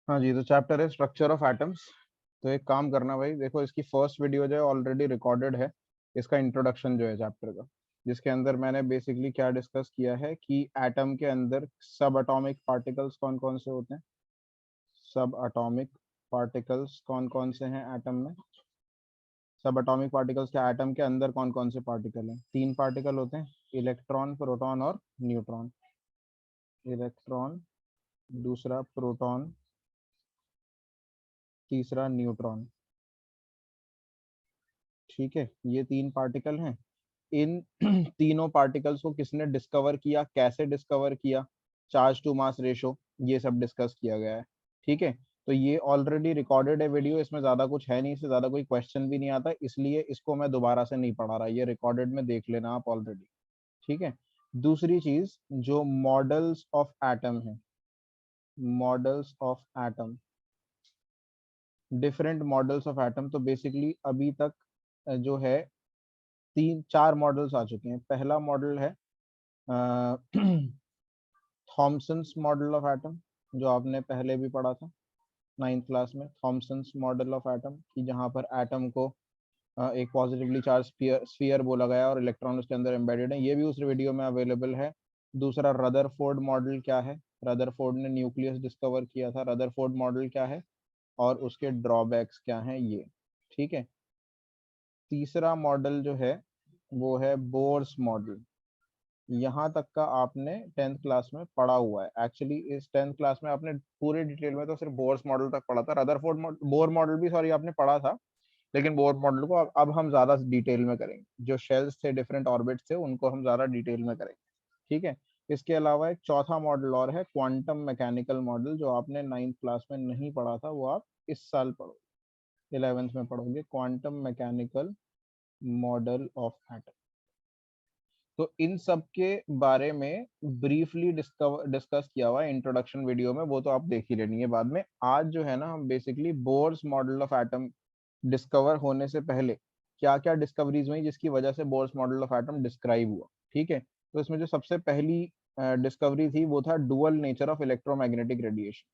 हाँ जी, तो चैप्टर है स्ट्रक्चर ऑफ एटम्स। तो एक काम करना भाई, देखो इसकी फर्स्ट वीडियो जो है ऑलरेडी रिकॉर्डेड है, इसका इंट्रोडक्शन जो है चैप्टर का, जिसके अंदर मैंने बेसिकली क्या डिस्कस किया है कि एटम के अंदर सब एटॉमिक पार्टिकल्स कौन कौन से होते हैं। सब एटॉमिक पार्टिकल्स कौन कौन से हैं एटम में। सब एटॉमिक पार्टिकल्स के एटम के अंदर कौन कौन से पार्टिकल हैं। तीन पार्टिकल होते हैं, इलेक्ट्रॉन, प्रोटॉन और न्यूट्रॉन। इलेक्ट्रॉन, दूसरा प्रोटॉन, तीसरा न्यूट्रॉन। ठीक है, ये तीन पार्टिकल हैं। इन तीनों पार्टिकल्स को किसने डिस्कवर किया, कैसे डिस्कवर किया, चार्ज टू मास रेशो, ये सब डिस्कस किया गया है। ठीक है, तो ये ऑलरेडी रिकॉर्डेड है वीडियो, इसमें ज्यादा कुछ है नहीं, इससे ज्यादा कोई क्वेश्चन भी नहीं आता, इसलिए इसको मैं दोबारा से नहीं पढ़ा रहा, ये रिकॉर्डेड में देख लेना आप ऑलरेडी। ठीक है। दूसरी चीज, जो मॉडल्स ऑफ एटम है, models of atom, different models of atom, तो बेसिकली अभी तक जो है तीन चार मॉडल्स आ चुके हैं। पहला मॉडल है थॉमसन्स मॉडल ऑफ एटम, जो आपने पहले भी पढ़ा था नाइन्थ क्लास में। थॉमसन्स मॉडल ऑफ एटम कि जहाँ पर एटम को एक पॉजिटिवली चार्ज स्फीयर बोला गया और इलेक्ट्रॉन उसके अंदर एम्बेडेड है, ये भी उस वीडियो में अवेलेबल है। दूसरा रदरफोर्ड मॉडल क्या है, रदरफोर्ड ने न्यूक्लियस डिस्कवर किया था, रदरफोर्ड मॉडल क्या है और उसके ड्रॉबैक्स क्या हैं ये। ठीक है। तीसरा मॉडल जो है वो है बोर्स मॉडल। यहाँ तक का आपने टेंथ क्लास में पढ़ा हुआ है। एक्चुअली इस टेंथ क्लास में आपने पूरे डिटेल में तो सिर्फ बोर्स मॉडल तक पढ़ा था, रदरफोर्ड बोर मॉडल भी सॉरी आपने पढ़ा था, लेकिन बोर मॉडल को अब हम ज्यादा डिटेल में करेंगे। जो शेल्स थे, डिफरेंट ऑर्बिट्स थे, उनको हम ज्यादा डिटेल में करेंगे। ठीक है। इसके अलावा एक चौथा मॉडल और है, क्वांटम मैकेनिकल मॉडल, जो आपने नाइन्थ क्लास में नहीं पढ़ा था, वो आप इस साल पढ़ोगे, 11th में पढ़ोगे, quantum mechanical model of atom. तो इन सब के बारे में ब्रीफली डिस्कस किया हुआ है इंट्रोडक्शन वीडियो में, वो तो आप देख ही लेनी है बाद में। आज जो है ना, हम basically Bohr's model of atom discover होने से पहले क्या क्या डिस्कवरीज हुई जिसकी वजह से Bohr's model of atom describe हुआ। ठीक है, तो इसमें जो सबसे पहली डिस्कवरी थी वो था dual nature of electromagnetic radiation.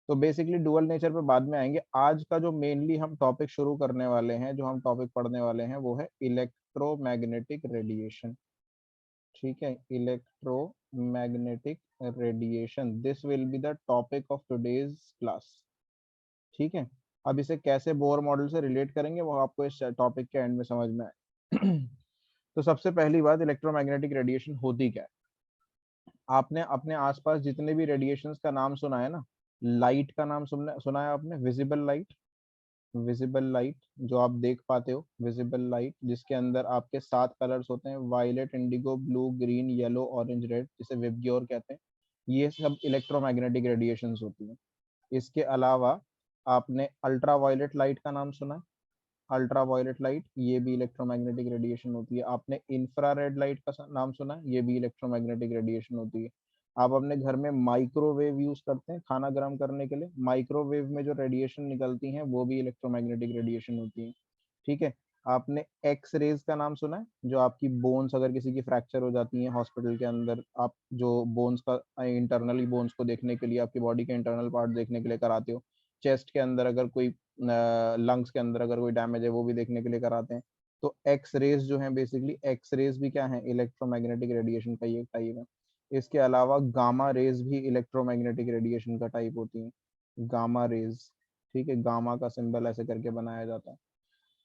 तो बेसिकली डुअल नेचर पे बाद में आएंगे। आज का जो मेनली हम टॉपिक शुरू करने वाले हैं, जो हम टॉपिक पढ़ने वाले हैं, वो है इलेक्ट्रोमैग्नेटिक रेडिएशन। ठीक है, electromagnetic radiation, this will be the topic of today's class. ठीक है। अब इसे कैसे बोर मॉडल से रिलेट करेंगे वो आपको इस टॉपिक के एंड में समझ में आए। तो सबसे पहली बात, इलेक्ट्रोमैग्नेटिक रेडिएशन होती क्या है। आपने अपने आसपास जितने भी रेडिएशंस का नाम सुना है ना, लाइट का नाम सुना है आपने, विजिबल लाइट। विजिबल लाइट जो आप देख पाते हो, विजिबल लाइट जिसके अंदर आपके 7 कलर्स होते हैं, violet, indigo, blue, green, yellow, orange, red, जिसे विबग्योर कहते हैं, ये सब इलेक्ट्रोमैग्नेटिक रेडिएशंस होती हैं। इसके अलावा आपने अल्ट्रा वायलेट लाइट का नाम सुना है, अल्ट्रा वायलेट लाइट, ये भी इलेक्ट्रोमैग्नेटिक रेडिएशन होती है। आपने इंफ्रारेड लाइट का नाम सुना है, ये भी इलेक्ट्रोमैग्नेटिक रेडिएशन होती है। आप अपने घर में माइक्रोवेव यूज करते हैं खाना गर्म करने के लिए, माइक्रोवेव में जो रेडिएशन निकलती हैं वो भी इलेक्ट्रोमैग्नेटिक रेडिएशन होती है। ठीक है। आपने एक्स रेज का नाम सुना है, जो आपकी बोन्स अगर किसी की फ्रैक्चर हो जाती है हॉस्पिटल के अंदर, आप जो बोन्स का इंटरनली बोन्स को देखने के लिए, आपकी बॉडी के इंटरनल पार्ट देखने के लिए कराते हो। चेस्ट के अंदर अगर कोई, लंग्स के अंदर अगर कोई डैमेज है, वो भी देखने के लिए कराते हैं। तो एक्स रेज जो है, बेसिकली एक्स रेज भी क्या है, इलेक्ट्रोमैग्नेटिक रेडिएशन का ही एक टाइप है। इसके अलावा गामा रेज भी इलेक्ट्रोमैग्नेटिक रेडिएशन का टाइप होती है, गामा रेज। ठीक है, गामा का सिंबल ऐसे करके बनाया जाता है।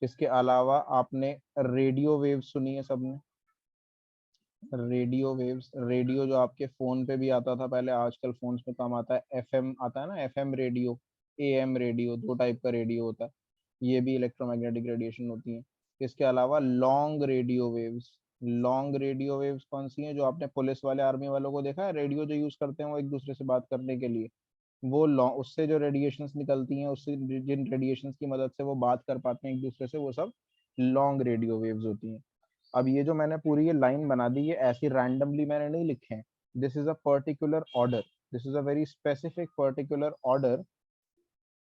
इसके अलावा आपने रेडियो वेव सुनी है सबने, रेडियो वेव्स, रेडियो जो आपके फोन पे भी आता था पहले, आजकल फोन्स में कम आता है, एफएम आता है ना, एफएम रेडियो, एएम रेडियो, दो टाइप का रेडियो होता है, ये भी इलेक्ट्रोमैग्नेटिक रेडिएशन होती है। इसके अलावा long radio waves, long radio waves कौन सी हैं, जो आपने पुलिस वाले आर्मी वालों को देखा है, रेडियो जो यूज करते हैं वो एक दूसरे से बात करने के लिए, वो लॉन्ग, उससे जो रेडिएशंस निकलती हैं, उससे जिन रेडिएशंस की मदद से वो बात कर पाते हैं एक दूसरे से, वो सब लॉन्ग रेडियो वेव्स होती हैं। अब ये जो मैंने पूरी ये लाइन बना दी, ये ऐसी रैंडमली मैंने नहीं लिखे हैं, this is a particular order, this is a very specific particular order.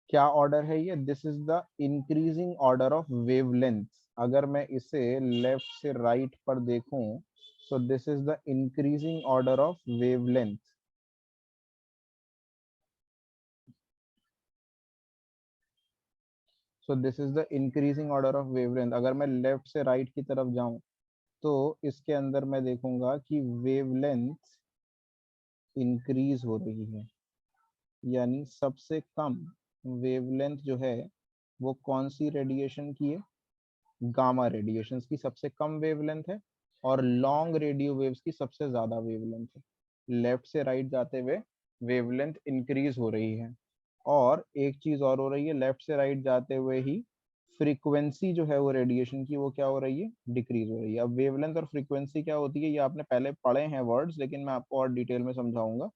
क्या ऑर्डर है ये, this is the increasing order of wavelength. अगर मैं इसे लेफ्ट से राइट पर देखूं, so this is the increasing order of wavelength। So this is the increasing order of wavelength. अगर मैं लेफ्ट से राइट की तरफ जाऊं तो इसके अंदर मैं देखूंगा कि वेवलेंथ इंक्रीज हो रही है, यानी सबसे कम वेवलेंथ जो है वो कौन सी रेडिएशन की है, गामा रेडिएशंस की सबसे कम वेवलेंथ है, और लॉन्ग रेडियो वेव्स की सबसे ज्यादा वेवलेंथ है। लेफ्ट से राइट जाते हुए वेवलेंथ इंक्रीज हो रही है। और एक चीज और हो रही है, लेफ्ट से राइट जाते हुए ही फ्रीक्वेंसी जो है वो रेडिएशन की वो क्या हो रही है, डिक्रीज हो रही है। अब वेवलेंथ और फ्रीक्वेंसी क्या होती है ये आपने पहले पढ़े हैं वर्ड्स, लेकिन मैं आपको और डिटेल में समझाऊंगा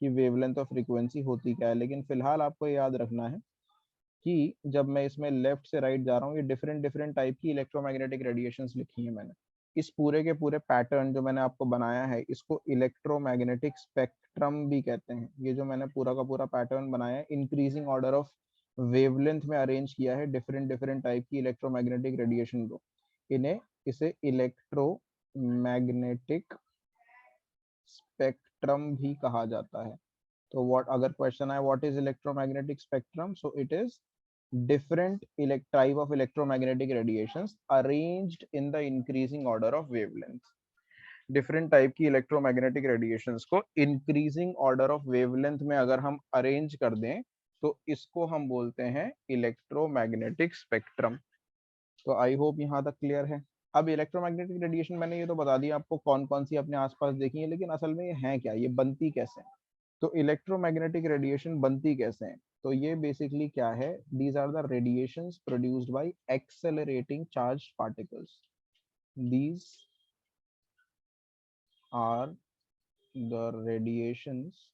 कि वेवलेंथ और फ्रीक्वेंसी होती क्या है। लेकिन फिलहाल आपको याद रखना है कि जब मैं इसमें लेफ्ट से राइट जा रहा हूँ, ये डिफरेंट डिफरेंट टाइप की इलेक्ट्रोमैग्नेटिक रेडिएशंस लिखी है मैंने। इस पूरे के पूरे पैटर्न जो मैंने आपको बनाया है इसको इलेक्ट्रोमैग्नेटिक स्पेक्ट्रम भी कहते हैं। ये जो मैंने पूरा का पूरा पैटर्न बनाया है, इंक्रीजिंग ऑर्डर ऑफ वेवलेंथ में अरेंज किया है डिफरेंट डिफरेंट टाइप की इलेक्ट्रोमैग्नेटिक रेडिएशन को, इन्हें इसे इलेक्ट्रोमैग्नेटिक स्पेक्ट्रम भी कहा जाता है। तो व्हाट अगर क्वेश्चन आए what is electromagnetic spectrum, so it is different type of electromagnetic radiations arranged in the increasing order of wavelength। Different type की इलेक्ट्रोमैग्नेटिक रेडिएशंस को इंक्रीजिंग ऑर्डर ऑफ वेवलेंथ में अगर हम अरेंज कर दें तो इसको हम बोलते हैं इलेक्ट्रोमैग्नेटिक स्पेक्ट्रम। तो आई होप यहाँ तक क्लियर है। अब इलेक्ट्रोमैग्नेटिक रेडिएशन मैंने ये तो बता दिया आपको कौन कौन सी अपने आसपास देखी है, लेकिन असल में ये है क्या, ये बनती कैसे है। तो इलेक्ट्रोमैग्नेटिक रेडिएशन बनती कैसे हैं, तो ये बेसिकली क्या है, these are the radiations produced by accelerating charged particles. These are the radiations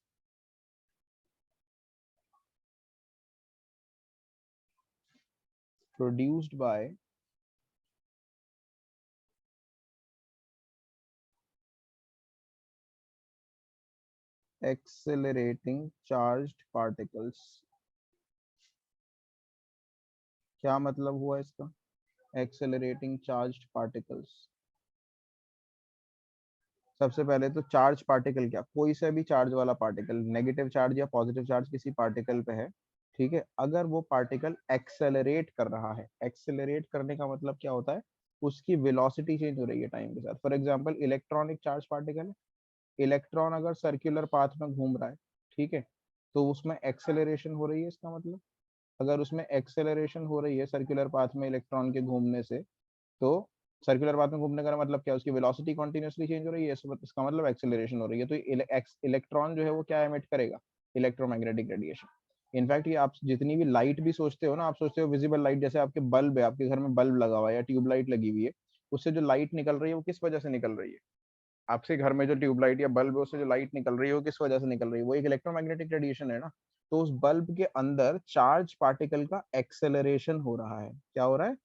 produced by accelerating charged particles। क्या मतलब हुआ इसका, accelerating charged particles। सबसे पहले तो चार्ज पार्टिकल, क्या कोई सा भी चार्ज वाला पार्टिकल, नेगेटिव चार्ज या पॉजिटिव चार्ज किसी पार्टिकल पे है, ठीक है, अगर वो पार्टिकल एक्सेलरेट कर रहा है, एक्सेलरेट करने का मतलब क्या होता है, उसकी वेलोसिटी चेंज हो रही है टाइम के साथ। For example electronic charge particle है, इलेक्ट्रॉन अगर सर्कुलर पाथ में घूम रहा है, ठीक है, तो उसमें एक्सेलरेशन हो रही है, इसका मतलब अगर उसमें एक्सेलरेशन हो रही है सर्कुलर पाथ में इलेक्ट्रॉन के घूमने से, तो सर्कुलर पाथ में घूमने का मतलब क्या है, उसकी वेलोसिटी कंटिन्यूअसली चेंज हो रही है, इसका मतलब एक्सेलरेशन हो रही है। तो इलेक्ट्रॉन जो है वो क्या एमिट करेगा, इलेक्ट्रोमैग्नेटिक रेडिएशन। इनफैक्ट ये आप जितनी भी लाइट भी सोचते हो ना, आप सोचते हो विजिबल लाइट, जैसे आपके बल्ब है, आपके घर में बल्ब लगा हुआ है या ट्यूबलाइट लगी हुई है, उससे जो लाइट निकल रही है वो किस वजह से निकल रही है, आपसे घर में जो ट्यूबलाइट या बल्ब है उससे जो लाइट निकल रही है वो किस वजह से निकल रही है, वो एक इलेक्ट्रोमैग्नेटिक रेडिएशन है ना। तो उस बल्ब के अंदर चार्ज पार्टिकल का एक्सेलरेशन हो रहा है, क्या हो रहा है,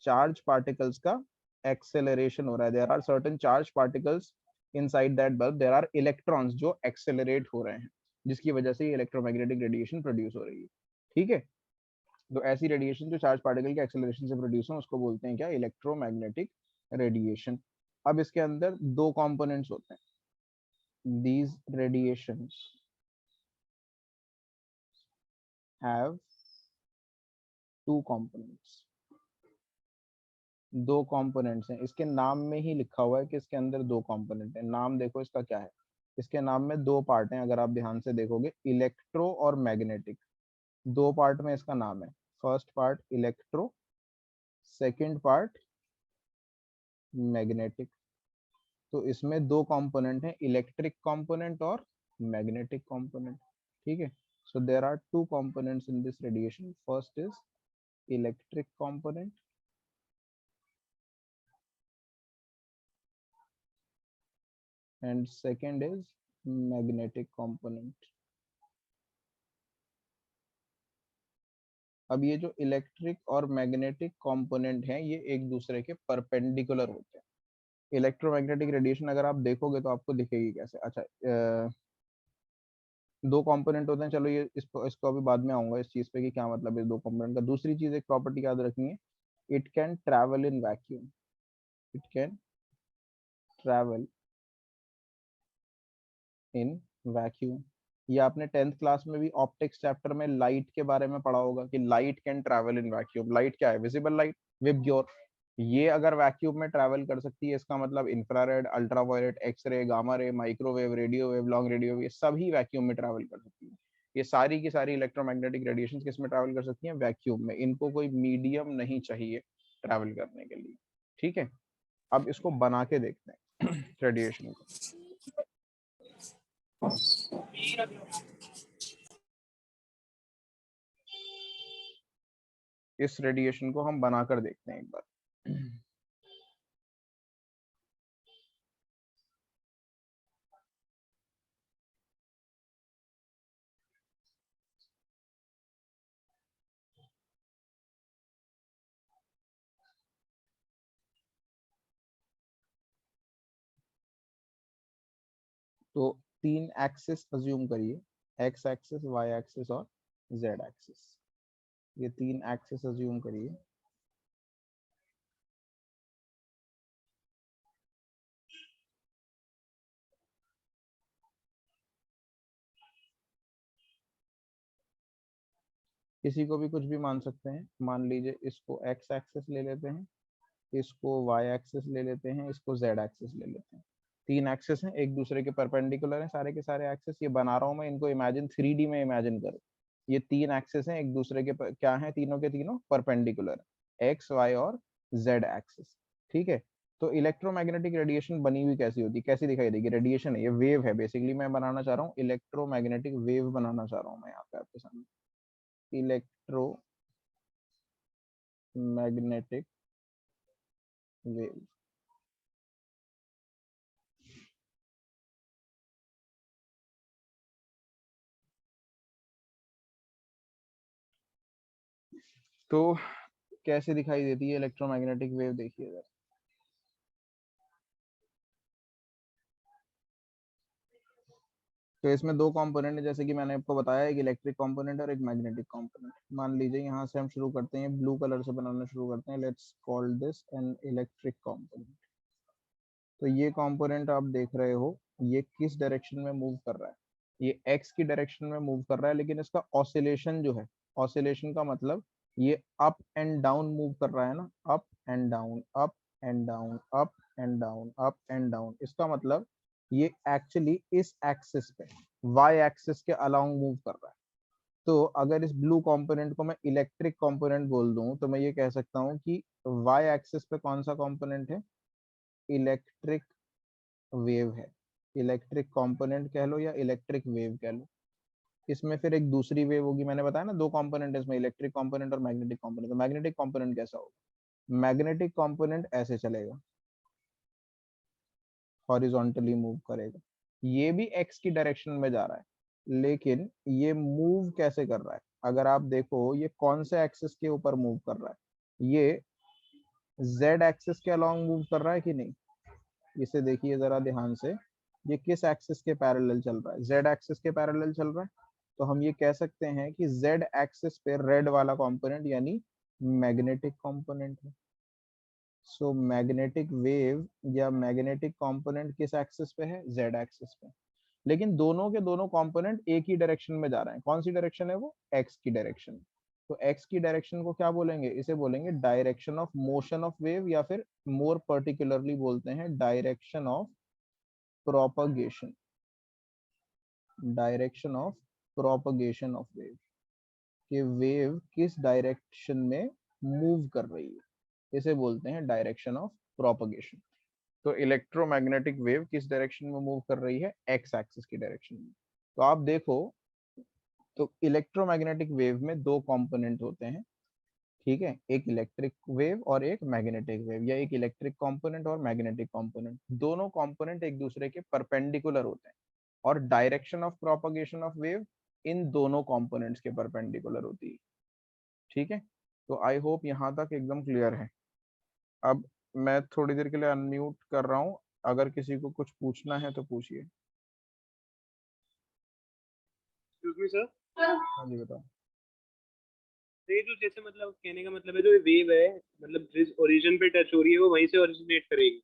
चार्ज पार्टिकल्स का एक्सेलरेशन हो रहा है। There are certain charge particles inside that bulb, there are electrons जो एक्सेलरेट हो रहे हैं, जिसकी वजह से ये इलेक्ट्रोमैग्नेटिक रेडिएशन प्रोड्यूस हो रही है, ठीक है। तो ऐसी रेडिएशन जो चार्ज पार्टिकल के एक्सेलरेशन से प्रोड्यूस हो उसको बोलते हैं क्या, इलेक्ट्रोमैग्नेटिक रेडिएशन। अब इसके अंदर दो कंपोनेंट्स होते हैं, these radiations have two components। दो कंपोनेंट्स हैं, इसके नाम में ही लिखा हुआ है कि इसके अंदर दो कंपोनेंट है। नाम देखो इसका क्या है, इसके नाम में दो पार्ट हैं, अगर आप ध्यान से देखोगे, इलेक्ट्रो और मैग्नेटिक, दो पार्ट में इसका नाम है। First part electro, second part magnetic. तो इसमें दो कंपोनेंट हैं, इलेक्ट्रिक कंपोनेंट और मैग्नेटिक कंपोनेंट, ठीक है। So there are two components in this radiation, first is electric component and second is magnetic component। अब ये जो इलेक्ट्रिक और मैग्नेटिक कंपोनेंट हैं ये एक दूसरे के परपेंडिकुलर होते हैं। इलेक्ट्रोमैग्नेटिक रेडिएशन अगर आप देखोगे तो आपको दिखेगी कैसे, अच्छा दो कंपोनेंट होते हैं, चलो ये इसको अभी बाद में आऊंगा इस चीज पे कि क्या मतलब है दो कंपोनेंट का। दूसरी चीज एक प्रॉपर्टी याद रखनी है, it can travel in vacuum, it can travel in vacuum. ये आपने 10th क्लास में भी ऑप्टिक्स चैप्टर में लाइट के बारे में पढ़ा होगा कि light can travel in vacuum. Light क्या है? Visible light, VIBGYOR. ये अगर वैक्यूम में ट्रैवल कर सकती है, इसका मतलब infrared, ultraviolet, X ray, gamma ray, microwave, radio wave, long radio wave, ये सभी वैक्यूम में ट्रैवल कर सकती है। ये सारी की सारी इलेक्ट्रोमैग्नेटिक रेडिएशन किस में ट्रैवल कर सकती हैं? वैक्यूम में। इनको कोई मीडियम नहीं चाहिए ट्रैवल करने के लिए। ठीक है, अब इसको बना के देखते हैं रेडिएशन को। इस रेडिएशन को हम बनाकर देखते हैं एक बार। तो 3 एक्सिस अज्यूम करिए, एक्स एक्सिस, वाई एक्सिस और जेड एक्सिस। ये 3 एक्सिस अज्यूम करिए। किसी को भी कुछ भी मान सकते हैं। मान लीजिए इसको एक्स एक्सिस ले लेते हैं, इसको वाई एक्सिस ले लेते हैं, इसको जेड एक्सिस ले लेते हैं। 3 एक्सिस हैं, एक दूसरे के परपेंडिकुलर हैं सारे के सारे एक्सिस। ये बना रहा हूं मैं, इनको इमेजिन 3D में इमेजिन करो। ये 3 एक्सिस हैं, एक दूसरे के क्या हैं? तीनों के तीनों परपेंडिकुलर, एक्स, वाई और जेड एक्सिस। ठीक है, तो इलेक्ट्रोमैग्नेटिक रेडिएशन बनी हुई कैसी होती है, कैसी दिखाई देगी? रेडिएशन है, ये वेव है बेसिकली। मैं बनाना चाह रहा हूँ इलेक्ट्रोमैग्नेटिक वेव बनाना चाह रहा हूँ मैं यहाँ पे आपके सामने। Electromagnetic wave. तो कैसे दिखाई देती है इलेक्ट्रोमैग्नेटिक वेव? देखिए जरा। तो इसमें 2 कंपोनेंट है, जैसे कि मैंने आपको बताया, एक इलेक्ट्रिक कंपोनेंट और एक मैग्नेटिक कंपोनेंट। मान लीजिए यहाँ से हम शुरू करते हैं, ब्लू कलर से बनाना शुरू करते हैं। Let's call this an electric component. तो ये कंपोनेंट आप देख रहे हो, ये किस डायरेक्शन में मूव कर रहा है? ये एक्स की डायरेक्शन में मूव कर रहा है, लेकिन इसका ऑसिलेशन जो है, ऑसिलेशन का मतलब ये अप एंड डाउन मूव कर रहा है ना, up and down, up and down, up and down, up and down. इसका मतलब ये एक्चुअली इस एक्सिस पे, वाई एक्सिस के अलोंग मूव कर रहा है। तो अगर इस ब्लू कंपोनेंट को मैं इलेक्ट्रिक कंपोनेंट बोल दूं, तो मैं ये कह सकता हूँ कि वाई एक्सिस पे कौन सा कंपोनेंट है? इलेक्ट्रिक वेव है। इलेक्ट्रिक कंपोनेंट कह लो या इलेक्ट्रिक वेव कह लो। इसमें फिर एक दूसरी वेव होगी, मैंने बताया ना 2 कंपोनेंट इसमें, इलेक्ट्रिक कंपोनेंट और मैग्नेटिक कंपोनेंट। तो मैग्नेटिक कंपोनेंट कैसा होगा? मैग्नेटिक कंपोनेंट ऐसे चलेगा, हॉरिजॉन्टली मूव करेगा। ये भी एक्स की डायरेक्शन में जा रहा है, लेकिन ये मूव कैसे कर रहा है? अगर आप देखो, ये कौन से एक्सिस के ऊपर मूव कर रहा है? ये जेड एक्सिस के अलोंग मूव कर रहा है कि नहीं? इसे देखिए जरा ध्यान से, ये किस एक्सिस के पैरेलल चल रहा है? जेड एक्सिस के पैरेलल चल रहा है। तो हम ये कह सकते हैं कि जेड एक्सिस पे रेड वाला कंपोनेंट यानी मैग्नेटिक कंपोनेंट है। सो मैग्नेटिक वेव या मैग्नेटिक कंपोनेंट किस एक्सिस पे है? जेड एक्सिस पे। लेकिन दोनों के दोनों कंपोनेंट एक ही डायरेक्शन में जा रहे हैं। कौन सी डायरेक्शन है वो? एक्स की डायरेक्शन। तो एक्स की डायरेक्शन को क्या बोलेंगे? इसे बोलेंगे direction of motion of wave, या फिर मोर पर्टिकुलरली बोलते हैं direction of propagation. Direction of propagation of wave, कि वेव किस डायरेक्शन में मूव कर रही है, इसे बोलते हैं डायरेक्शन ऑफ प्रोपगेशन। तो इलेक्ट्रोमैग्नेटिक वेव किस डायरेक्शन में मूव कर रही है? एक्स एक्सिस की डायरेक्शन में। तो आप देखो, तो इलेक्ट्रोमैग्नेटिक वेव में 2 कंपोनेंट होते हैं। ठीक है, एक इलेक्ट्रिक वेव और एक मैग्नेटिक वेव, या एक इलेक्ट्रिक कंपोनेंट और मैग्नेटिक कंपोनेंट। दोनों कंपोनेंट एक दूसरे के परपेंडिकुलर होते हैं, और direction of propagation of wave in दोनों कंपोनेंट्स के परपेंडिकुलर होती है। ठीक है, तो आई होप यहाँ तक एकदम क्लियर है। अब मैं थोड़ी देर के लिए अनम्यूट कर रहा हूँ, अगर किसी को कुछ पूछना है तो पूछिए। Excuse me sir. हाँ जी बताओ। तो ये जो जैसे मतलब कहने का मतलब है जो वेव है, मतलब जिस ओरिजिन पे टच हो रही है वो वहीं से ओरिजिनेट करेगी।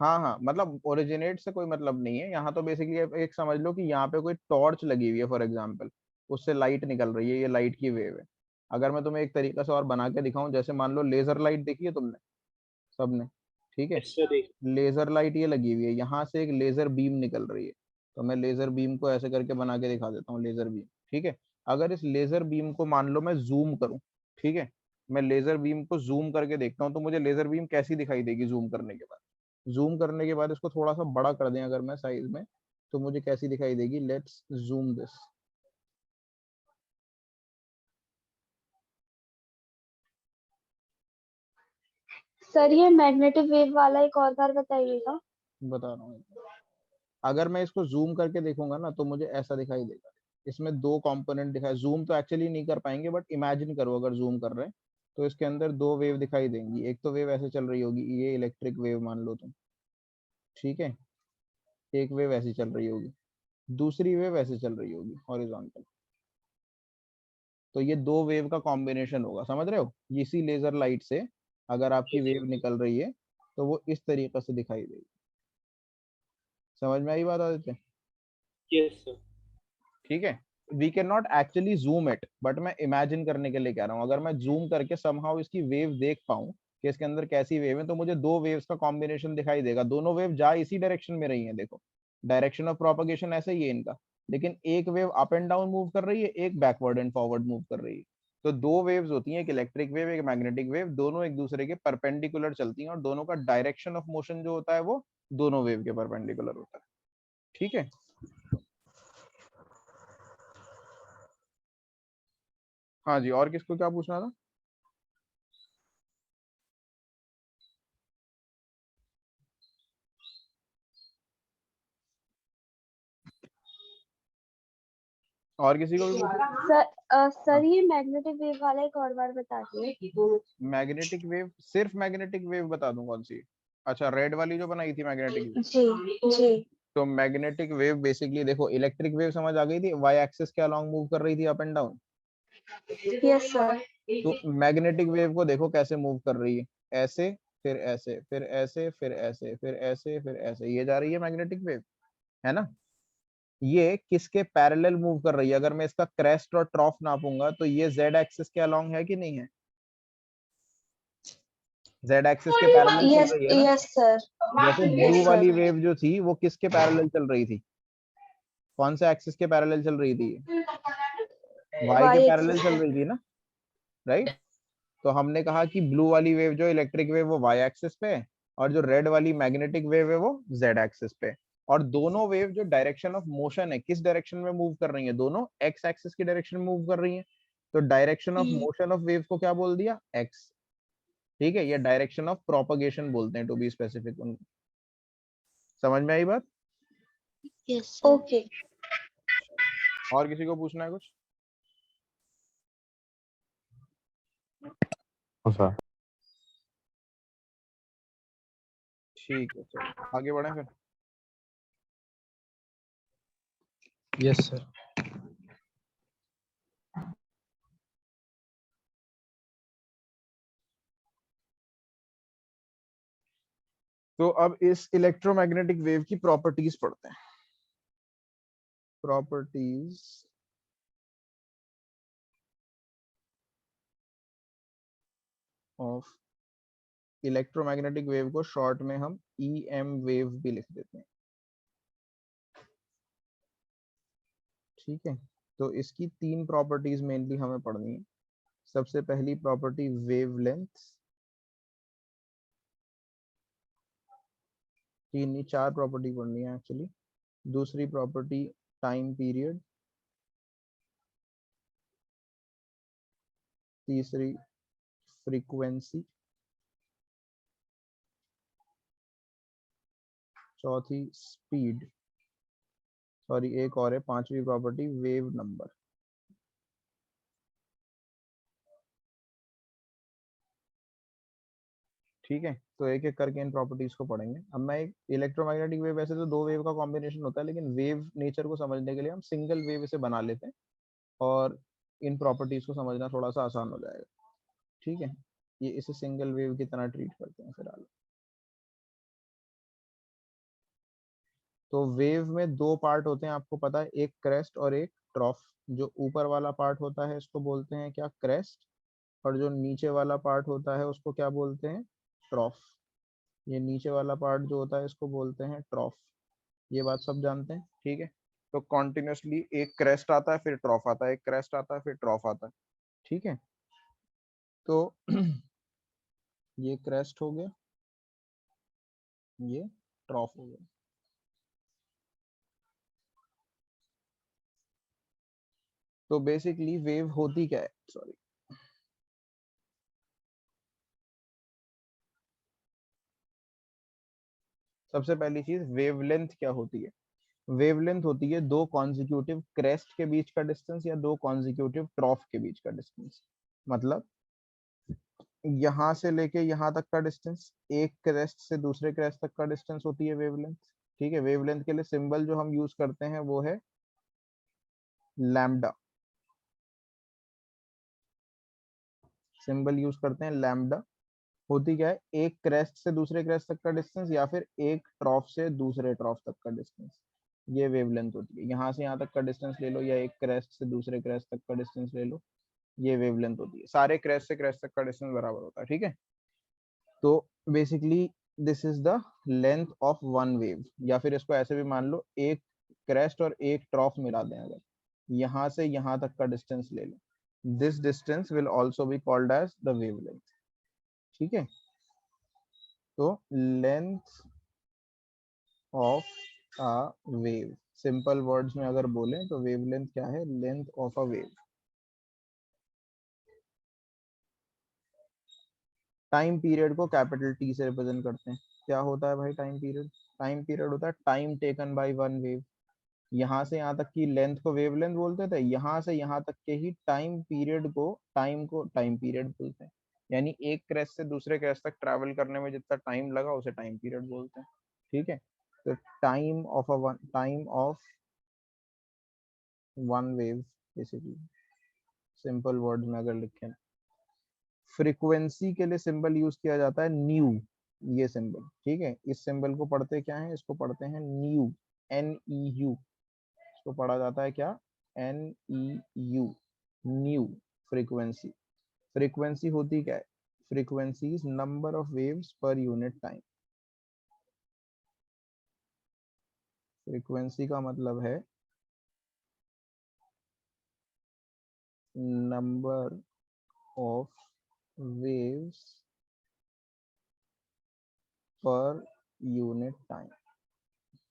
हाँ हाँ, मतलब ओरिजिनेट से कोई मतलब नहीं है यहाँ तो। बेसिकली एक समझ लो कि यहाँ पे कोई टॉर्च लगी हुई है फॉर एग्जांपल, उससे लाइट निकल रही है, ये लाइट की वेव है। अगर मैं तुम्हें एक तरीका से और बना के दिखाऊं, जैसे मान लो लेजर लाइट देखी है तुमने सबने, ठीक है। यस सर देख। लेजर लाइट ये लगी हुई है, यहाँ से एक लेजर बीम निकल रही है। तो मैं लेजर बीम को ऐसे करके बना के दिखा देता हूँ, लेजर बीम, ठीक है। अगर इस लेजर बीम को मान लो मैं जूम करूँ, ठीक है, मैं लेजर बीम को जूम करके देखता हूँ, तो मुझे लेजर बीम कैसी दिखाई देगी जूम करने के बाद। जूम करने के बाद इसको थोड़ा सा बड़ा कर दें अगर मैं साइज में, तो मुझे कैसी दिखाई देगी। Let's zoom this. सर ये मैग्नेटिक वेव वाला एक और बार बताइएगा। बता रहा हूँ, अगर मैं इसको जूम करके देखूंगा ना तो मुझे ऐसा दिखाई देगा। इसमें दो कंपोनेंट दिखाई, जूम तो एक्चुअली नहीं कर पाएंगे बट इमेजिन करो अगर जूम कर रहे हैं तो इसके अंदर दो वेव दिखाई देंगी। एक तो वेव ऐसे चल रही होगी, ये इलेक्ट्रिक वेव मान लो तुम, ठीक है। एक वेव ऐसी चल रही होगी, दूसरी वेव ऐसे चल रही होगी हॉरिजॉन्टल। तो ये दो वेव का कॉम्बिनेशन होगा, समझ रहे हो। इसी लेजर लाइट से अगर आपकी वेव निकल रही है तो वो इस तरीके से दिखाई देगी। समझ में आई बात आदित्य? Yes sir. ठीक है। We can not actually zoom it, but मैं इमेजिन करने के लिए कह रहा हूँ। अगर मैं जूम करके समहाउ इसकी वेव देख पाऊँ कि इसके अंदर कैसी वेव है, तो मुझे दो वेव्स का कॉम्बिनेशन दिखाई देगा। दोनों वेव जा इसी डायरेक्शन में रही है, देखो डायरेक्शन ऑफ प्रोपगेशन ऐसे ही है इनका, लेकिन एक wave up and down move कर रही है, एक बैकवर्ड एंड फॉरवर्ड मूव कर रही है। तो दो वेव्स होती हैं, एक इलेक्ट्रिक वेव एक मैग्नेटिक वेव, दोनों एक दूसरे के परपेंडिकुलर चलती हैं और दोनों का डायरेक्शन ऑफ मोशन जो होता है वो दोनों वेव के परपेंडिकुलर होता है। ठीक है। हाँ जी, और किसको क्या पूछना था? और किसी को भी पूछना? सर ये मैग्नेटिक वेव वाला एक और बार बता दिए। मैग्नेटिक वेव, सिर्फ मैग्नेटिक वेव बता दूं कौन सी? अच्छा, रेड वाली जो बनाई थी मैग्नेटिक वेव। जी जी। तो मैग्नेटिक वेव बेसिकली देखो, इलेक्ट्रिक वेव समझ आ गई थी, वाई एक्सिस के अलोंग मूव कर रही थी up and down. Yes sir. तो मैग्नेटिक वेव को देखो कैसे मूव कर रही है, ऐसे फिर ऐसे फिर ऐसे फिर ऐसे फिर ऐसे फिर ऐसे, ये जा रही है मैग्नेटिक वेव, है ना। ये किसके पैरेलल मूव कर रही है? अगर मैं इसका क्रेस्ट और ट्रॉफ नापूंगा तो ये जेड एक्सिस के अलोंग है कि नहीं है? जेड एक्सिस के पैरेलल चल यस रही है ना। Yes sir. जैसे ब्लू यस वाली सर। वेव जो थी वो किसके पैरेलल चल रही थी? कौन से एक्सिस के पैरेलल चल रही थी? वाई के वाई पैरेलल एक्सिस चल पे। रही थी ना, राइट। तो हमने कहा कि ब्लू वाली वेव जो इलेक्ट्रिक वेव वो वाई एक्सिस पे है, और जो रेड वाली मैग्नेटिक वेव है वो जेड एक्सिस पे। और दोनों वेव जो डायरेक्शन ऑफ मोशन है, किस डायरेक्शन में मूव कर रही है? दोनों एक्स एक्सिस की डायरेक्शन में मूव कर रही है। तो direction of motion of wave को क्या बोल दिया? एक्स। ठीक है, ये डायरेक्शन ऑफ प्रोपगेशन बोलते हैं टू बी स्पेसिफिक। समझ में आई बात? Yes okay. और किसी को पूछना है कुछ? सर ठीक है, चलो आगे बढ़े फिर। Yes sir. तो अब इस इलेक्ट्रोमैग्नेटिक वेव की प्रॉपर्टीज पढ़ते हैं। प्रॉपर्टीज ऑफ इलेक्ट्रोमैग्नेटिक वेव को शॉर्ट में हम EM वेव भी लिख देते हैं। ठीक है। तो इसकी तीन प्रॉपर्टीज मेनली हमें पढ़नी है। सबसे पहली प्रॉपर्टी वेवलेंथ, तीन नहीं चार प्रॉपर्टी पढ़नी है एक्चुअली। दूसरी प्रॉपर्टी टाइम पीरियड, तीसरी फ्रीक्वेंसी, चौथी स्पीड, सॉरी एक और है पांचवी प्रॉपर्टी वेव नंबर। ठीक है, तो एक एक करके इन प्रॉपर्टीज को पढ़ेंगे। अब मैं एक इलेक्ट्रोमैग्नेटिक वेव, वैसे तो दो वेव का कॉम्बिनेशन होता है, लेकिन वेव नेचर को समझने के लिए हम सिंगल वेव इसे बना लेते हैं और इन प्रॉपर्टीज को समझना थोड़ा सा आसान हो जाएगा। ठीक है, ये इसे सिंगल वेव की तरह ट्रीट करते हैं फिलहाल। तो वेव में दो पार्ट होते हैं, आपको पता है, एक क्रेस्ट और एक ट्रॉफ। जो ऊपर वाला पार्ट होता है इसको बोलते हैं क्या, क्रेस्ट, और जो नीचे वाला पार्ट होता है उसको क्या बोलते हैं, ट्रॉफ। ये नीचे वाला पार्ट जो होता है इसको बोलते हैं ट्रॉफ। ये बात सब जानते हैं, ठीक है। तो कॉन्टिन्यूसली एक क्रेस्ट आता है, फिर ट्रॉफ आता है, एक क्रेस्ट आता है, फिर ट्रॉफ आता है, ठीक है। तो ये क्रेस्ट हो गया, ये ट्रॉफ हो गया। तो बेसिकली वेव होती क्या है, सॉरी, सबसे पहली चीज वेवलेंथ क्या होती है। वेवलेंथ होती है दो कॉन्जिक्यूटिव क्रेस्ट के बीच का डिस्टेंस या दो कॉन्जिक्यूटिव ट्रॉफ के बीच का डिस्टेंस। मतलब यहां से लेके यहां तक का डिस्टेंस, एक क्रेस्ट से दूसरे क्रेस्ट तक का डिस्टेंस होती है वेवलेंथ, ठीक है। वेवलेंथ के लिए सिंबल जो हम यूज करते हैं वो है लैम्डा, सिंबल यूज करते हैं लैम्डा। होती क्या है, एक क्रेस्ट से दूसरे क्रेस्ट तक का डिस्टेंस या फिर एक ट्रॉफ से दूसरे ट्रॉफ तक का डिस्टेंस, ये वेवलेंथ होती है। यहाँ से यहाँ तक का डिस्टेंस ले लो या एक क्रेस्ट से दूसरे क्रेस्ट तक का डिस्टेंस ले लो, ये वेवलेंथ होती है। सारे क्रेस्ट से क्रेस्ट तक का डिस्टेंस बराबर होता है, ठीक है। तो basically this is the length of one wave, या फिर इसको ऐसे भी मान लो, एक क्रेस्ट और एक ट्रॉफ मिला दें अगर, यहाँ से यहाँ तक का डिस्टेंस ले लो, this distance will also be called as the wavelength, ठीक है। तो length of a wave, simple words में अगर बोलें तो वेवलेंथ क्या है, length of a wave. Time period को कैपिटल टी से रिप्रेजेंट करते हैं। क्या होता है भाई टाइम पीरियड, टाइम पीरियड होता है time taken by one wave. यहाँ से यहाँ तक की लेंथ को वेवलेंथ बोलते थे, यहाँ से यहाँ तक के ही टाइम पीरियड को टाइम पीरियड बोलते हैं। यानी एक क्रेस्ट से दूसरे क्रेस्ट तक ट्रैवल करने में जितना टाइम लगा उसे टाइम पीरियड बोलते हैं, ठीक है। तो time of one wave basically, simple words में अगर लिखें। फ्रीक्वेंसी के लिए सिंबल यूज किया जाता है न्यू, ये सिंबल, ठीक है। इस सिंबल को पढ़ते क्या है, इसको पढ़ते हैं न्यू, NEU। इसको पढ़ा जाता है क्या, NEU, न्यू। फ्रीक्वेंसी, फ्रीक्वेंसी होती क्या है, frequency is number of waves per unit time. Frequency का मतलब है number of waves per unit time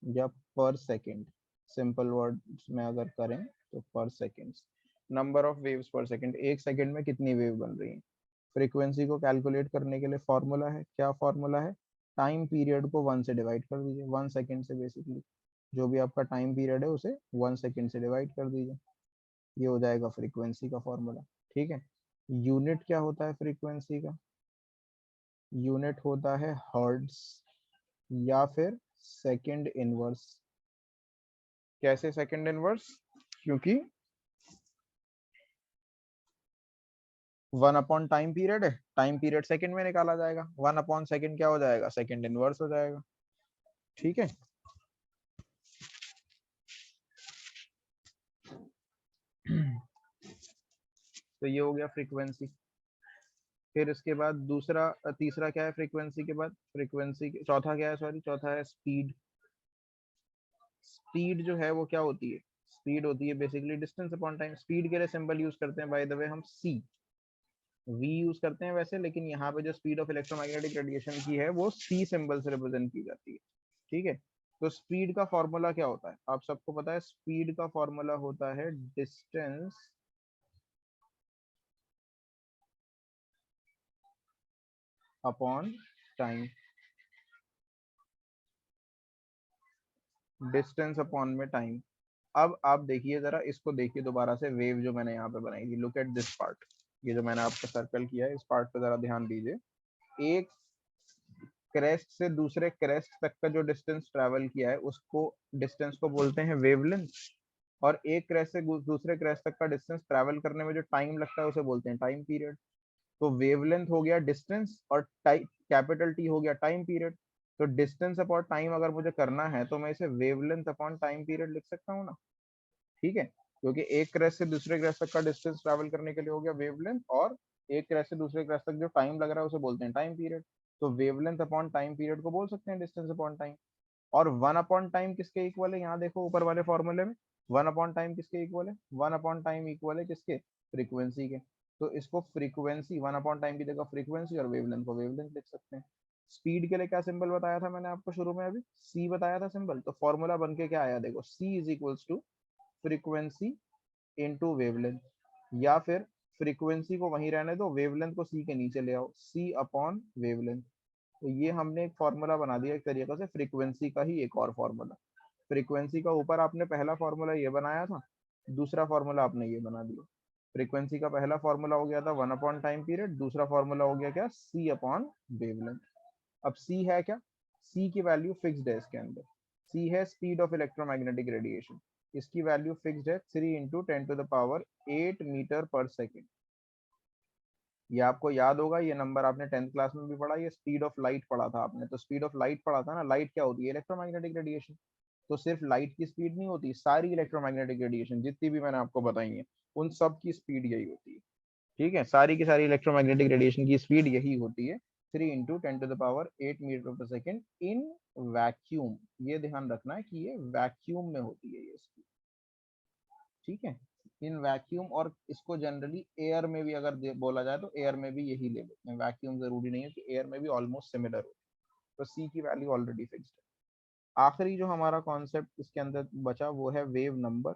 या पर सेकेंड। सिंपल वर्ड्स में अगर करें तो पर सेकेंड, नंबर ऑफ वेव्स पर सेकेंड, एक सेकेंड में कितनी वेव बन रही है। फ्रीक्वेंसी को कैलकुलेट करने के लिए फॉर्मूला है, क्या फॉर्मूला है, टाइम पीरियड को 1 से डिवाइड कर दीजिए, 1 सेकेंड से। बेसिकली जो भी आपका टाइम पीरियड है उसे 1 सेकेंड से डिवाइड कर दीजिए, ये हो जाएगा फ्रीक्वेंसी का फॉर्मूला, ठीक है। यूनिट क्या होता है फ्रीक्वेंसी का, यूनिट होता है हर्ट्ज या फिर सेकंड इनवर्स। कैसे सेकंड इनवर्स, क्योंकि 1 अपॉन टाइम पीरियड है, टाइम पीरियड सेकंड में निकाला जाएगा, 1/सेकंड क्या हो जाएगा, सेकंड इनवर्स हो जाएगा, ठीक है। तो ये हो गया फ्रीक्वेंसी। फिर इसके बाद तीसरा क्या है फ्रीक्वेंसी के बाद, चौथा क्या है, सॉरी, चौथा है स्पीड। स्पीड जो है वो क्या होती है, स्पीड होती है basically distance upon time. Speed के लिए सिंबल यूज करते हैं बाय द वे हम सी, वी यूज करते हैं वैसे, लेकिन यहाँ पे जो स्पीड ऑफ इलेक्ट्रोमैग्नेटिक रेडिएशन की है वो सी सिंबल से रिप्रेजेंट की जाती है, ठीक है। तो स्पीड का फॉर्मूला क्या होता है, आप सबको पता है, स्पीड का फॉर्मूला होता है distance upon time. Distance upon में टाइम। अब आप देखिए जरा, इसको देखिए दोबारा से, वेव जो मैंने यहाँ पे बनाई थी, लुक एट दिस पार्ट, ये जो मैंने आपको सर्कल किया है, इस पार्ट पे जरा ध्यान दीजिए। एक क्रेस्ट से दूसरे क्रेस्ट तक का जो डिस्टेंस ट्रैवल किया है उसको, डिस्टेंस को बोलते हैं वेवलेंथ। और एक क्रेस्ट से दूसरे क्रेस्ट तक का डिस्टेंस ट्रैवल करने में जो टाइम लगता है उसे बोलते हैं टाइम पीरियड। तो वेवलेंथ हो गया डिस्टेंस और कैपिटल टी हो गया टाइम पीरियड। तो डिस्टेंस अपॉन टाइम अगर मुझे करना है तो मैं इसे वेवलेंथ अपॉन टाइम पीरियड लिख सकता हूँ ना, ठीक है, क्योंकि एक क्रैश से दूसरे क्रैश तक का डिस्टेंस ट्रैवल करने के लिए हो गया वेवलेंथ, और एक क्रैश से दूसरे क्रैश तक जो टाइम लग रहा है उसे बोलते हैं टाइम पीरियड। तो वेवलेंथ अपॉन टाइम पीरियड को बोल सकते हैं डिस्टेंस अपॉन टाइम। और वन अपॉन टाइम किसके इक्वल है, यहाँ देखो ऊपर वाले फॉर्मूले में वन अपॉन टाइम किसके इक्वल है, वन अपॉन टाइम इक्वल है किसके, फ्रीक्वेंसी के। तो इसको फ्रीक्वेंसी वन अपॉन टाइम की जगह फ्रीक्वेंसी और वेवलेंथ को वेवलेंथ लिख सकते हैं। स्पीड के लिए क्या सिंबल बताया था मैंने आपको शुरू में, अभी सी बताया था सिंबल, तो फॉर्मूला बन के क्या आया देखो, C is equals to frequency into wavelength, या फिर फ्रीक्वेंसी को वहीं रहने दो, वेवलेंथ को सी के नीचे ले आओ, सी अपॉन वेवलेंथ। तो ये हमने एक फॉर्मूला बना दिया एक तरीके से फ्रीक्वेंसी का ही एक और फॉर्मूला। फ्रीक्वेंसी का ऊपर आपने पहला फॉर्मूला ये बनाया था, दूसरा फॉर्मूला आपने ये बना दिया। फ्रीक्वेंसी का पहला फॉर्मूला हो गया था वन अपॉन टाइम पीरियड, दूसरा फॉर्मूला हो गया क्या, सी अपॉन वेवलेंथ। अब सी है क्या, सी की वैल्यू फिक्स्ड है इसके अंदर, सी है स्पीड ऑफ इलेक्ट्रोमैग्नेटिक रेडिएशन, इसकी वैल्यू फिक्स्ड है 3 इंटू 10⁻8 मीटर पर सेकेंड। ये आपको याद होगा, ये नंबर आपने 10th क्लास में भी पढ़ा, ये स्पीड ऑफ लाइट पढ़ा था आपने, तो स्पीड ऑफ लाइट पढ़ा था ना, लाइट क्या होती है, इलेक्ट्रोमैग्नेटिक रेडिएशन। तो सिर्फ लाइट की स्पीड नहीं होती, सारी इलेक्ट्रोमैग्नेटिक रेडिएशन जितनी भी मैंने आपको बताई है उन सब की स्पीड यही होती है, ठीक है, सारी की सारी इलेक्ट्रोमैग्नेटिक रेडिएशन की स्पीड यही होती है 3 इंटू 10⁻8 मीटर पर सेकेंड इन वैक्यूम। ये ध्यान रखना है कि ये वैक्यूम में होती है ये स्पीड, ठीक है, इन वैक्यूम। और इसको जनरली एयर में भी अगर बोला जाए तो एयर में भी यही ले लेते हैं, वैक्यूम जरूरी नहीं है कि एयर में भी ऑलमोस्ट सिमिलर हो। तो सी की वैल्यू ऑलरेडी फिक्स्ड है। आखिरी जो हमारा कॉन्सेप्ट इसके अंदर बचा वो है वेव नंबर।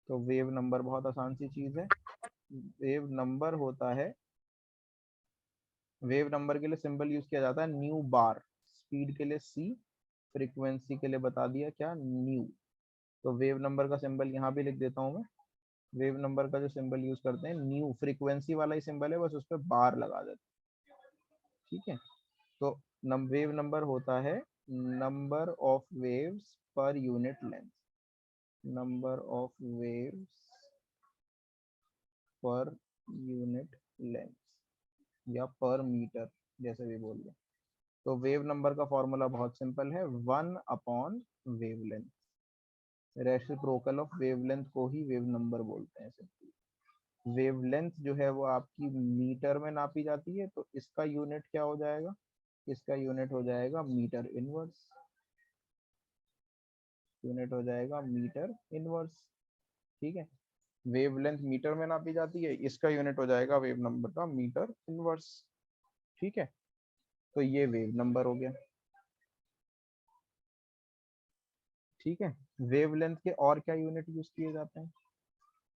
तो वेव नंबर बहुत आसान सी चीज है, वेव नंबर होता है, वेव नंबर के लिए सिंबल यूज किया जाता है न्यू बार, स्पीड के लिए सी, फ्रीक्वेंसी के लिए बता दिया क्या, न्यू। तो वेव नंबर का सिंबल यहाँ भी लिख देता हूँ मैं, वेव नंबर का जो सिंबल यूज करते हैं न्यू, फ्रीक्वेंसी वाला ही सिंबल है, बस उस पर बार लगा देते हैं, ठीक है। तो वेव नंबर होता है number of waves per unit length, number of waves per unit length या पर मीटर, जैसे भी बोल रहे। तो वेव नंबर का फॉर्मूला बहुत सिंपल है, 1 upon wavelength, reciprocal of wavelength को ही वेव नंबर बोलते हैं सिंपली। वेवलेंथ जो है वो आपकी मीटर में नापी जाती है, तो इसका यूनिट क्या हो जाएगा, इसका यूनिट हो जाएगा मीटर इनवर्स, यूनिट हो जाएगा मीटर इनवर्स, ठीक है। वेवलेंथ मीटर में नापी जाती है, इसका यूनिट हो जाएगा वेव नंबर का मीटर इनवर्स, ठीक है। तो ये वेव नंबर हो गया, ठीक है। वेवलेंथ के और क्या यूनिट यूज किए जाते हैं,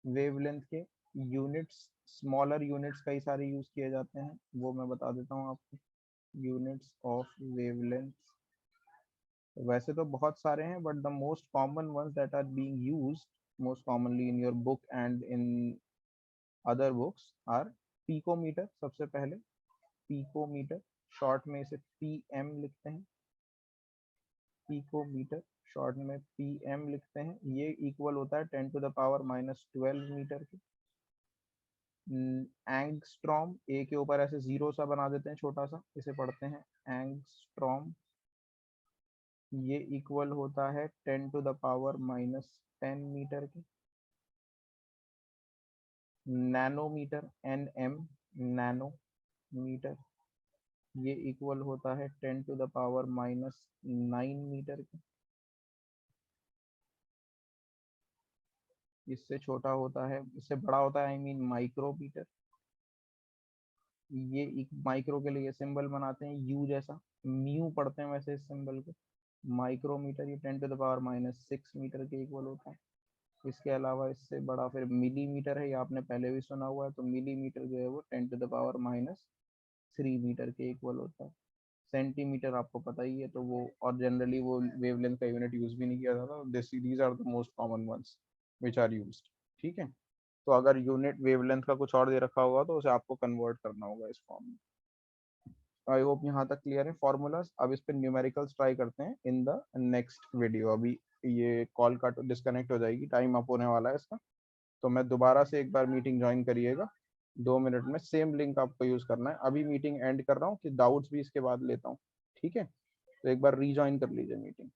वेवलेंथ के यूनिट्स, स्मॉलर यूनिट्स कई सारे यूज किए जाते हैं, वो मैं बता देता हूँ आपको। यूनिट्स ऑफ वेवलेंथ वैसे तो बहुत सारे हैं, but the most common ones that are being used most commonly in your book and in other books are picometer। सबसे पहले पिकोमीटर, शॉर्ट में इसे पीएम लिखते हैं, पिकोमीटर शॉर्ट में पीएम लिखते हैं, ये इक्वल होता है 10⁻⁻12 मीटर के। एंगस्ट्रॉम, ए के ऊपर ऐसे जीरो सा बना देते हैं छोटा सा, इसे पढ़ते हैं एंगस्ट्रॉम, ये इक्वल होता है 10⁻⁻10 मीटर के। नैनोमीटर, एनएम, नैनोमीटर, ये इक्वल होता है 10⁻⁻9 मीटर के। इससे छोटा होता है, इससे बड़ा होता है आई मीन माइक्रोमीटर, ये माइक्रो के लिए सिंबल बनाते हैं यू जैसा, म्यू पढ़ते हैं वैसे इस सिंबल को। माइक्रोमीटर ये 10⁻⁻6 मीटर के इक्वल होता है। इसके अलावा इससे बड़ा फिर मिलीमीटर है, ये आपने पहले भी सुना हुआ है, तो मिलीमीटर जो है वो 10⁻³ मीटर के इक्वल होता है। सेंटीमीटर आपको पता ही है, तो वो और जनरली वो वेवलेंथ का यूनिट यूज भी नहीं किया जाता, these are the most common ones which are used, ठीक है। तो अगर यूनिट वेवलेंथ का कुछ और दे रखा होगा तो उसे आपको कन्वर्ट करना होगा इस फॉर्म में। आई होप यहाँ तक क्लियर है फॉर्मूलाज। अब इस पे न्यूमेरिकल्स ट्राई करते हैं इन द नेक्स्ट वीडियो। अभी ये कॉल का डिस्कनेक्ट हो जाएगी, टाइम अप होने वाला है इसका, तो मैं दोबारा से एक बार मीटिंग ज्वाइन करिएगा 2 मिनट में, सेम लिंक आपको यूज करना है। अभी मीटिंग एंड कर रहा हूँ कि डाउट्स भी इसके बाद लेता हूँ, ठीक है। तो एक बार रीजॉइन कर लीजिए मीटिंग।